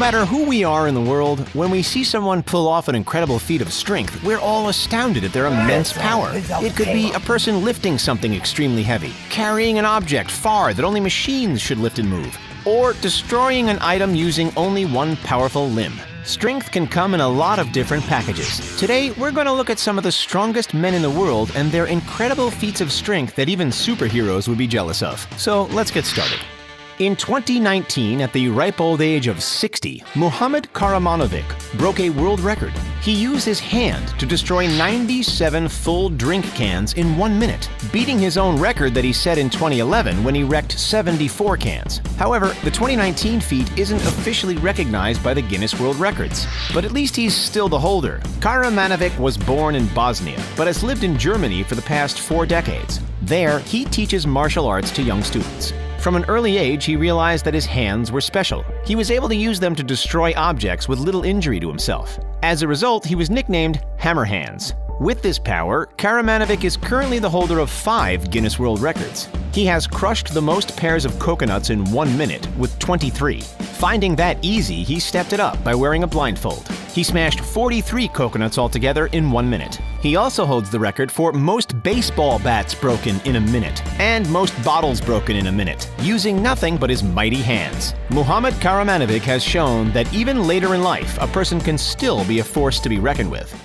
matter who we are in the world, when we see someone pull off an incredible feat of strength, we're all astounded at their immense power. It could be a person lifting something extremely heavy, carrying an object far that only machines should lift and move, or destroying an item using only one powerful limb. Strength can come in a lot of different packages. Today, we're going to look at some of the strongest men in the world and their incredible feats of strength that even superheroes would be jealous of. So let's get started. In 2019, at the ripe old age of 60, Muhamed Kahrimanovic broke a world record. He used his hand to destroy 97 full drink cans in 1 minute, beating his own record that he set in 2011 when he wrecked 74 cans. However, the 2019 feat isn't officially recognized by the Guinness World Records, but at least he's still the holder. Kahrimanovic was born in Bosnia, but has lived in Germany for the past 4 decades. There, he teaches martial arts to young students. From an early age, he realized that his hands were special. He was able to use them to destroy objects with little injury to himself. As a result, he was nicknamed Hammer Hands. With this power, Kahrimanovic is currently the holder of 5 Guinness World Records. He has crushed the most pairs of coconuts in 1 minute, with 23. Finding that easy, he stepped it up by wearing a blindfold. He smashed 43 coconuts altogether in 1 minute. He also holds the record for most baseball bats broken in a minute, and most bottles broken in a minute, using nothing but his mighty hands. Muhamed Kahrimanovic has shown that even later in life, a person can still be a force to be reckoned with.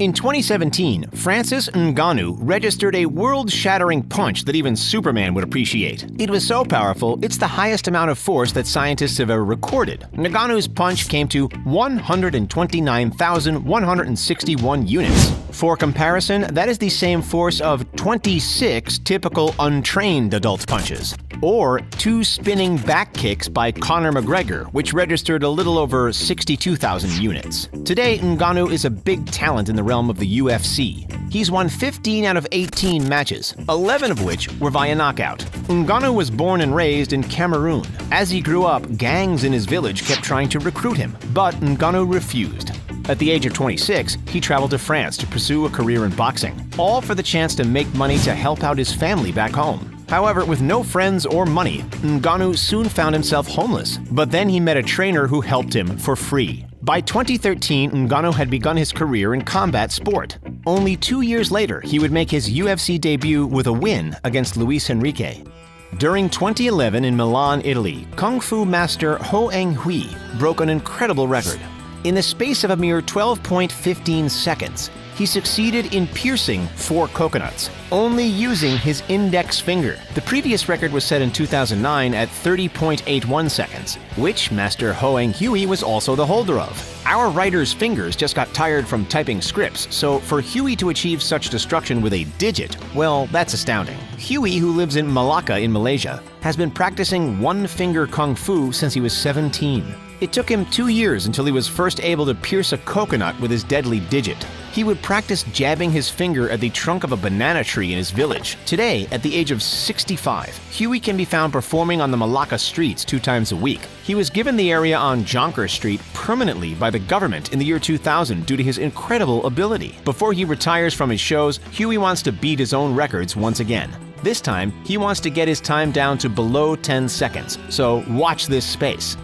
In 2017, Francis Ngannou registered a world-shattering punch that even Superman would appreciate. It was so powerful, it's the highest amount of force that scientists have ever recorded. Ngannou's punch came to 129,161 units. For comparison, that is the same force of 26 typical untrained adult punches, or 2 spinning back kicks by Conor McGregor, which registered a little over 62,000 units. Today, Ngannou is a big talent in the realm of the UFC. He's won 15 out of 18 matches, 11 of which were via knockout. Ngannou was born and raised in Cameroon. As he grew up, gangs in his village kept trying to recruit him, but Ngannou refused. At the age of 26, he traveled to France to pursue a career in boxing, all for the chance to make money to help out his family back home. However, with no friends or money, Ngannou soon found himself homeless, but then he met a trainer who helped him for free. By 2013, Ngannou had begun his career in combat sport. Only 2 years later, he would make his UFC debut with a win against Luis Henrique. During 2011 in Milan, Italy, Kung Fu master Ho Eng Hui broke an incredible record. In the space of a mere 12.15 seconds, he succeeded in piercing 4 coconuts, only using his index finger. The previous record was set in 2009 at 30.81 seconds, which Master Ho Eng Hui was also the holder of. Our writer's fingers just got tired from typing scripts, so for Hui to achieve such destruction with a digit, well, that's astounding. Hui, who lives in Malacca in Malaysia, has been practicing one-finger kung fu since he was 17. It took him 2 years until he was first able to pierce a coconut with his deadly digit. He would practice jabbing his finger at the trunk of a banana tree in his village. Today, at the age of 65, Hui can be found performing on the Malacca streets 2 times a week. He was given the area on Jonker Street permanently by the government in the year 2000 due to his incredible ability. Before he retires from his shows, Hui wants to beat his own records once again. This time, he wants to get his time down to below 10 seconds, so watch this space.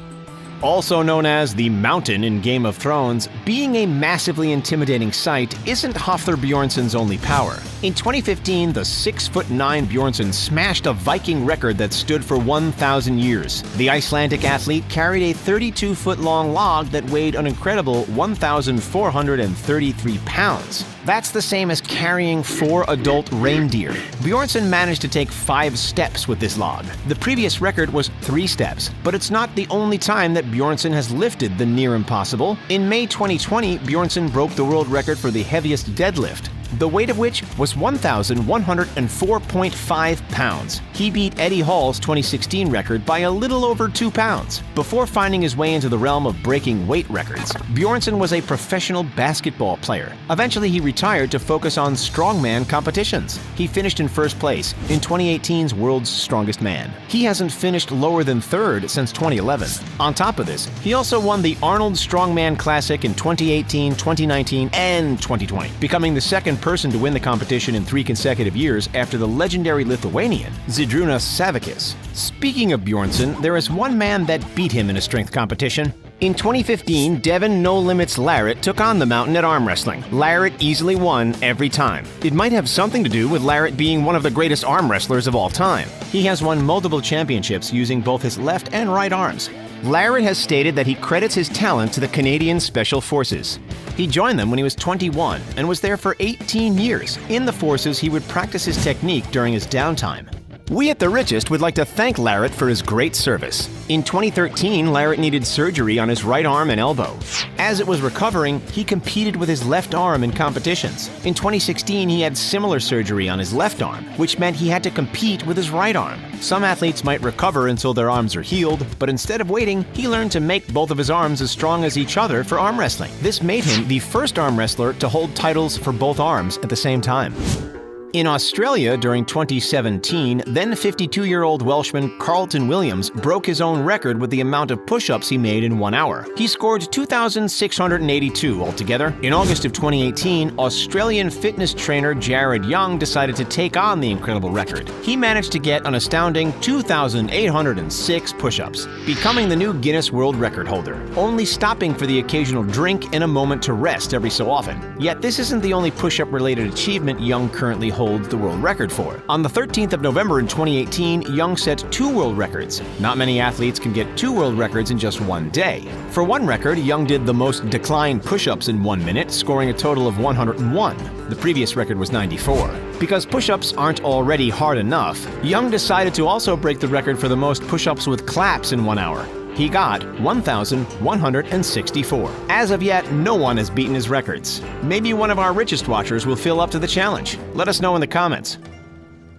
Also known as the Mountain in Game of Thrones, being a massively intimidating sight isn't Hafthor Björnsson's only power. In 2015, the 6'9" Björnsson smashed a Viking record that stood for 1,000 years. The Icelandic athlete carried a 32-foot-long log that weighed an incredible 1,433 pounds. That's the same as carrying 4 adult reindeer. Björnsson managed to take 5 steps with this log. The previous record was 3 steps, but it's not the only time that Björnsson has lifted the near impossible. In May 2020, Björnsson broke the world record for the heaviest deadlift, the weight of which was 1,104.5 pounds. He beat Eddie Hall's 2016 record by a little over 2 pounds. Before finding his way into the realm of breaking weight records, Björnsson was a professional basketball player. Eventually, he retired to focus on strongman competitions. He finished in first place in 2018's World's Strongest Man. He hasn't finished lower than 3rd since 2011. On top of this, he also won the Arnold Strongman Classic in 2018, 2019, and 2020, becoming the second person to win the competition in 3 consecutive years after the legendary Lithuanian Zydrunas Savickas. Speaking of Björnsson, there is one man that beat him in a strength competition. In 2015, Devon No Limits Larratt took on the Mountain at arm wrestling. Larratt easily won every time. It might have something to do with Larratt being one of the greatest arm wrestlers of all time. He has won multiple championships using both his left and right arms. Larratt has stated that he credits his talent to the Canadian Special Forces. He joined them when he was 21 and was there for 18 years. In the forces, he would practice his technique during his downtime. We at The Richest would like to thank Larratt for his great service. In 2013, Larratt needed surgery on his right arm and elbow. As it was recovering, he competed with his left arm in competitions. In 2016, he had similar surgery on his left arm, which meant he had to compete with his right arm. Some athletes might recover until their arms are healed, but instead of waiting, he learned to make both of his arms as strong as each other for arm wrestling. This made him the first arm wrestler to hold titles for both arms at the same time. In Australia during 2017, then 52-year-old Welshman Carlton Williams broke his own record with the amount of push-ups he made in 1 hour. He scored 2,682 altogether. In August of 2018, Australian fitness trainer Jarrad Youthful decided to take on the incredible record. He managed to get an astounding 2,806 push-ups, becoming the new Guinness World Record holder, only stopping for the occasional drink and a moment to rest every so often. Yet this isn't the only push-up related achievement Youthful currently holds the world record for. On the 13th of November in 2018, Youthful set 2 world records. Not many athletes can get 2 world records in just one day. For one record, Youthful did the most declined push-ups in 1 minute, scoring a total of 101. The previous record was 94. Because push-ups aren't already hard enough, Youthful decided to also break the record for the most push-ups with claps in 1 hour. He got 1,164. As of yet, no one has beaten his records. Maybe one of our richest watchers will feel up to the challenge. Let us know in the comments.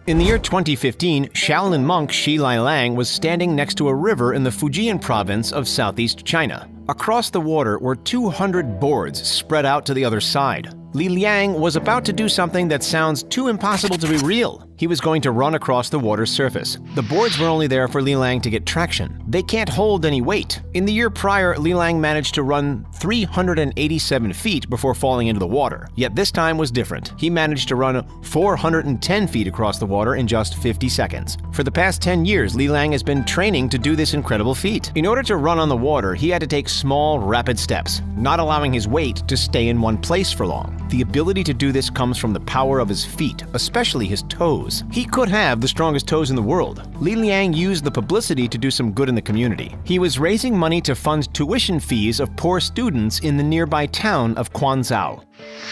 In the year 2015, Shaolin monk Shi Liliang was standing next to a river in the Fujian province of southeast China. Across the water were 200 boards spread out to the other side. Liliang was about to do something that sounds too impossible to be real. He was going to run across the water's surface. The boards were only there for Liliang to get traction. They can't hold any weight. In the year prior, Liliang managed to run 387 feet before falling into the water. Yet this time was different. He managed to run 410 feet across the water in just 50 seconds. For the past 10 years, Liliang has been training to do this incredible feat. In order to run on the water, he had to take small, rapid steps, not allowing his weight to stay in one place for long. The ability to do this comes from the power of his feet, especially his toes. He could have the strongest toes in the world. Liliang used the publicity to do some good in the community. He was raising money to fund tuition fees of poor students in the nearby town of Quanzhou.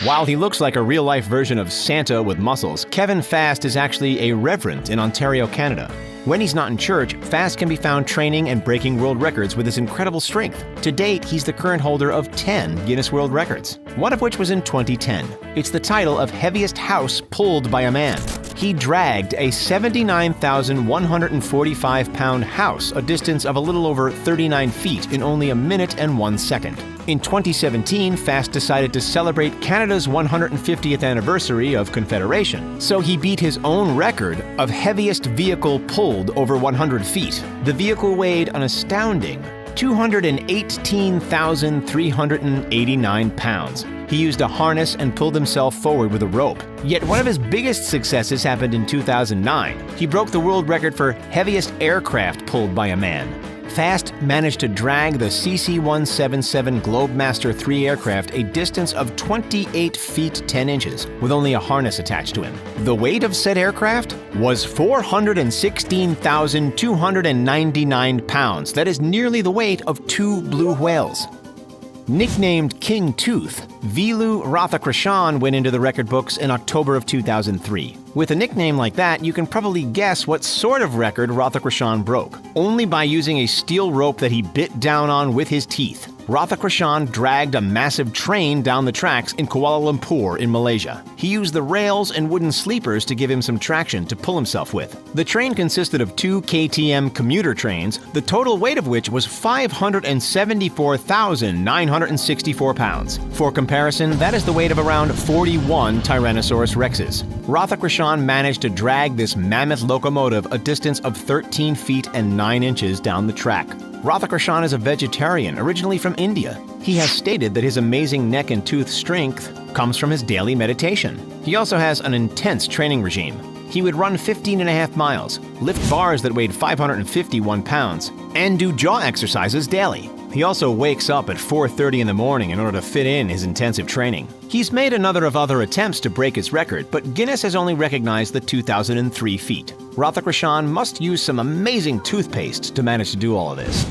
While he looks like a real-life version of Santa with muscles, Kevin Fast is actually a Reverend in Ontario, Canada. When he's not in church, Fast can be found training and breaking world records with his incredible strength. To date, he's the current holder of 10 Guinness World Records, one of which was in 2010. It's the title of heaviest house pulled by a man. He dragged a 79,145-pound house a distance of a little over 39 feet in only a minute and 1 second. In 2017, Fast decided to celebrate Canada's 150th anniversary of Confederation, so he beat his own record of heaviest vehicle pulled over 100 feet. The vehicle weighed an astounding 218,389 pounds. He used a harness and pulled himself forward with a rope. Yet one of his biggest successes happened in 2009. He broke the world record for heaviest aircraft pulled by a man. Fast managed to drag the CC-177 Globemaster III aircraft a distance of 28 feet 10 inches with only a harness attached to him. The weight of said aircraft was 416,299 pounds. That is nearly the weight of 2 blue whales. Nicknamed King Tooth, Velu Rathakrishnan went into the record books in October of 2003. With a nickname like that, you can probably guess what sort of record Rathakrishnan broke. Only by using a steel rope that he bit down on with his teeth. Rathakrishnan dragged a massive train down the tracks in Kuala Lumpur in Malaysia. He used the rails and wooden sleepers to give him some traction to pull himself with. The train consisted of 2 KTM commuter trains, the total weight of which was 574,964 pounds. For comparison, that is the weight of around 41 Tyrannosaurus rexes. Rathakrishnan managed to drag this mammoth locomotive a distance of 13 feet and 9 inches down the track. Rathakrishnan is a vegetarian, originally from India. He has stated that his amazing neck and tooth strength comes from his daily meditation. He also has an intense training regime. He would run 15.5 miles, lift bars that weighed 551 pounds, and do jaw exercises daily. He also wakes up at 4:30 in the morning in order to fit in his intensive training. He's made another of other attempts to break his record, but Guinness has only recognized the 2003 feat. Rathakrishnan must use some amazing toothpaste to manage to do all of this.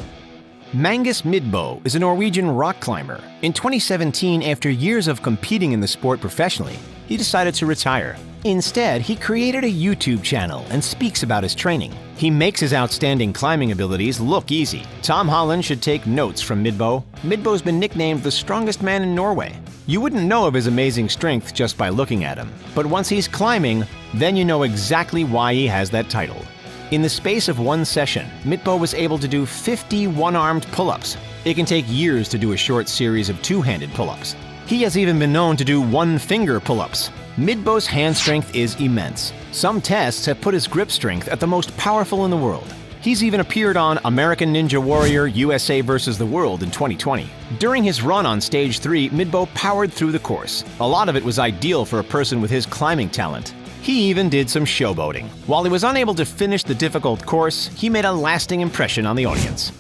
Magnus Midtbø is a Norwegian rock climber. In 2017, after years of competing in the sport professionally, he decided to retire. Instead, he created a YouTube channel and speaks about his training. He makes his outstanding climbing abilities look easy. Tom Holland should take notes from Midtbø. Midtbø's been nicknamed the strongest man in Norway. You wouldn't know of his amazing strength just by looking at him, but once he's climbing, then you know exactly why he has that title. In the space of one session, Midtbø was able to do 50 one-armed pull-ups. It can take years to do a short series of two-handed pull-ups. He has even been known to do one-finger pull-ups. Midtbø's hand strength is immense. Some tests have put his grip strength at the most powerful in the world. He's even appeared on American Ninja Warrior USA vs. the World in 2020. During his run on Stage 3, Midtbø powered through the course. A lot of it was ideal for a person with his climbing talent. He even did some showboating. While he was unable to finish the difficult course, he made a lasting impression on the audience.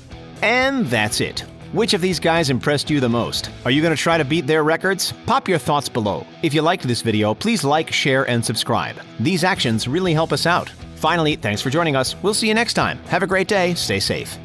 And that's it. Which of these guys impressed you the most? Are you going to try to beat their records? Pop your thoughts below. If you liked this video, please like, share, and subscribe. These actions really help us out. Finally, thanks for joining us. We'll see you next time. Have a great day. Stay safe.